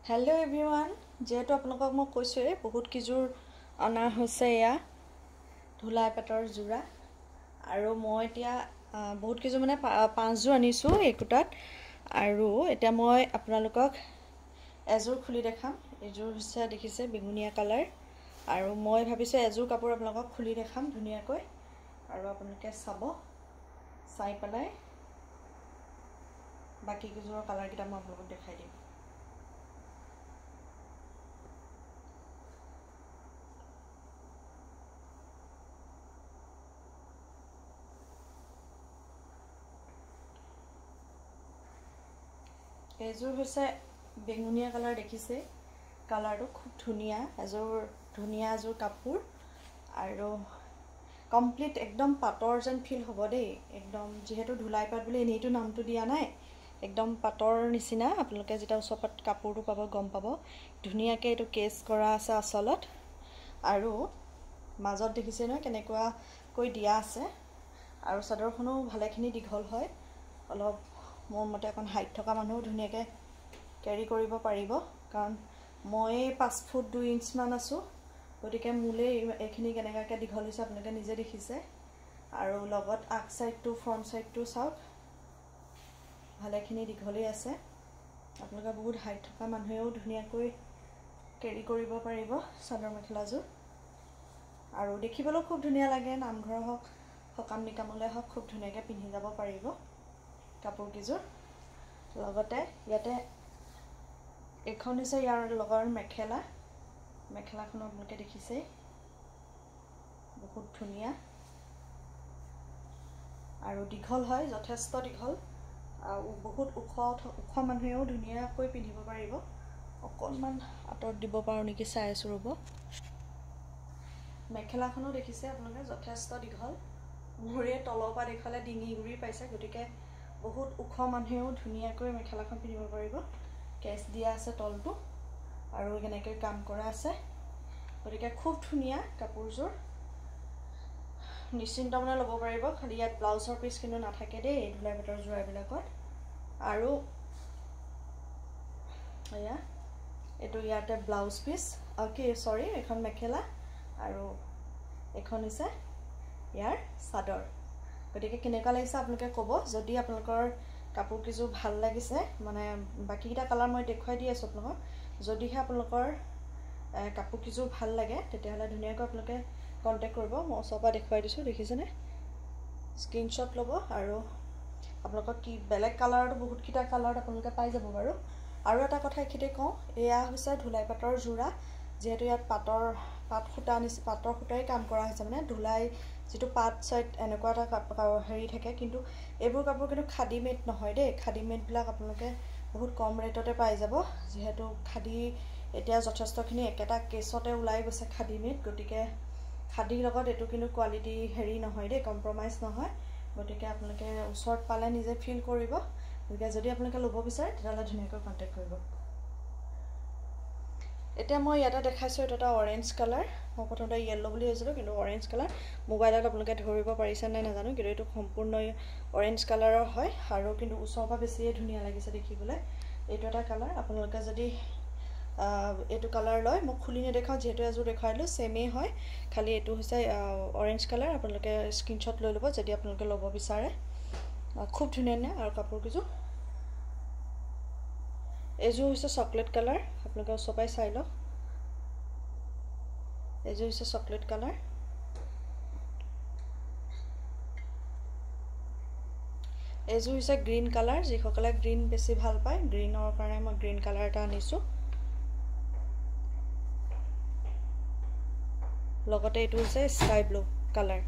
Hello everyone, যেহেতু আপোনালোকক মই কৈছোৱে বহুত কিজোৰ অনা হৈছে ইয়া ধুলাই পাটৰ জোৰা আৰু মই এতিয়া বহুত কিজোৰ মানে 5 জোৰ আনিছো একোটাত আৰু এতিয়া মই আপোনালোকক এজোৰ খুলি দেখাম এজোৰ হৈছে দেখিছে বেগুনিয়া কালাৰ আৰু মই ভাবিছো এজোৰ কাপোৰ আপোনালোকক খুলি দেখাম ধুনিয়াকৈ আৰু আপোনালোকে চাই পেলাই বাকি কিজোৰৰ কালাৰ কিটা মই আপোনালোকক দেখাই দিম এজোৰ হৈছে বেগুনিয়া কালাৰ দেখিছে কালাৰটো খুব ধুনিয়া এজোৰ কাপোৰ আৰু কমপ্লিট একদম পাটৰ যেন ফিল হ'ব দেই একদম যেহেতু ধুলাই পাট বুলি এনেইটো নামটো দিয়া নাই একদম পাটৰ নিচিনা আপোনালোকে যেটা ওচৰত কাপোৰটো পাব গম পাব ধুনিয়াকে এটো কেস কৰা আছে আসলত আৰু মাজত দেখিছে ন কেনেকুৱা কৈ দিয়া আছে আৰু চাদৰখনো ভালেখিনি দীঘল হয় অলপ মোৰ মতে এখন হাইট থকা মানুহ ধুনিয়াকে ক্যাৰি কৰিব পাৰিব কাৰণ মই 5 ফুট 2 ইঞ্চ মান আছো গতিকে মুলে এখিনি কেনেকাকে দীঘল হৈছে আপোনালোকে নিজে দেখিছে আৰু লগত আগ side to front side to চাওক ভালেখিনি দীঘলই আছে আপোনালোকে বহুত হাইট থকা মানুহেও ধুনিয়াকৈ ক্যাৰি কৰিব পাৰিব চাদৰ মেখেলাজোৰ আৰু দেখিবলৈ খুব ধুনিয়া লাগে নামঘৰ হক সকাম নিকামলে হক খুব ধুনিয়াকে পিন্ধি যাব পাৰিব কাপোৰ কিজোৰ লগতে ইয়াতে এখন হৈছে ইয়াৰ লগৰ মেখেলাখন আপোনালোকে দেখিছে বহুত ধুনিয়া আৰু দীঘল হয় যথেষ্ট দীঘল আৰু বহুত উখ মানুহেও ধুনিয়াকৈ পিন্ধিব পাৰিব অকনমান আতৰত দিব পাৰো নেকি চাই আছো ৰব মেখেলাখনো দেখিছে আপোনালোকে যথেষ্ট দীঘল মুৰে তলৰ পৰা দেখালে ডিঙি গুৰি পাইছে গতিকে বহুত উখ মানুহেও ধুনিয়াকৈ মেখেলাখন পিন্ধিব পাৰিব কেস দিয়া আছে তলটো আৰু কেনেকৈ কাম কৰা আছে গতিকে খুব ধুনিয়া কাপোৰজোৰ নিশ্চিন্ত মনে ল'ব পাৰিব খালি ইয়াত ব্লাউজৰ পিস কিন্তু নাথাকে দেই ধুলাই পাটৰ জোৰাবিলাকত আৰু এয়া এটো ইয়াতে ব্লাউজ পিস ওকে সৰি এখন মেখেলা আৰু এখন হৈছে ইয়াৰ চাদৰ গতিকে কেনেকা লাগিছে আপোনালোকে ক'ব যদি আপোনালোকৰ কাপোৰ কিজো ভাল লাগিছে মানে বাকিটা কালাৰ মই দেখুৱাই দি আছো আপোনালোকক যদিহে আপোনালোকৰ কাপোৰ কিজো ভাল লাগে তেতিয়াহলে ধুনিয়াকৈ আপোনালোকে কন্টাক্ট কৰিব মই সবা দেখুৱাই দিছো দেখিছেনে স্ক্ৰিনশ্বট ল'ব আৰু আপোনালোকক কি বেলেগ কালাৰটো বহুত কিটা কালাৰত আপোনালোকে পাই যাব বাৰু আৰু এটা কথা এখিতে কওঁ এয়া হৈছে ধুলাই পাটৰ জোৰা যেহেতু ইয়াত পাটৰ খুটাই কাম কৰা হৈছে মানে ধুলাই যেটো পাট সাইড এনেকুৱা এটা হেৰি থাকে কিন্তু এবোৰ কাপোৰ কিন্তু খাদি মেড নহয় দেই খাদি মেড বিলাক আপোনালোকে বহুত কম ৰেটতে পাই যাব যেহেতু খাদি এতিয়া যথেষ্টখিনি একেটা কেছতে ওলাই গৈছে খাদি মেড গতিকে খাদিৰ লগত এটো কিন্তু কোৱালিটি হেৰি নহয় দেই কম্প্ৰমাইজ নহয় গতিকে আপোনালোকে ওচৰত পালে নিজে ফিল কৰিব গতিকে যদি আপোনালোকে ল'ব বিচাৰে তেতিয়াহলে ধুনিয়াকৈ কন্টাক্ট কৰিব এতিয়া মই ইয়াতে দেখাইছো এটা অৰেঞ্জ কালাৰ মই প্ৰথমতে ইয়েলো বুলি কৈছিলো কিন্তু অৰেঞ্জ কালাৰ মোবাইলত আপোনালোকে ধৰিব পাৰিছে নাই নাজানো কিন্তু এটো সম্পূৰ্ণ অৰেঞ্জ কালাৰৰ হয় আৰু কিন্তু ওচৰৰ পৰা বেছিয়ে ধুনিয়া লাগিছে দেখিবলৈ এটো এটা কালাৰ আপোনালোকে যদি এটো কালাৰ লয় মই খুলি নেদেখাও যেহেতু এজোৰ দেখাইলো সেমে হয় খালি এটো হৈছে অৰেঞ্জ কালাৰ আপোনালোকে স্ক্ৰিনশ্বট লৈ ল'ব যদি আপোনালোকে ল'ব বিচাৰে খুব ধুনিয়া নে আৰু কাপোৰ কিজো এজোৰ হৈছে চকলেট কালাৰ আপোনালোকে সবাই চাই লওক এজোৰ হৈছে চকলেট কালাৰ এজোৰ হৈছে গ্ৰীন কালাৰ যিসকলে গ্ৰীন বেছি ভাল পায় গ্ৰীনৰ কাৰণে মই গ্ৰীন কালাৰ এটা আনিছো লগতে এটো হৈছে স্কাই ব্লু কালাৰ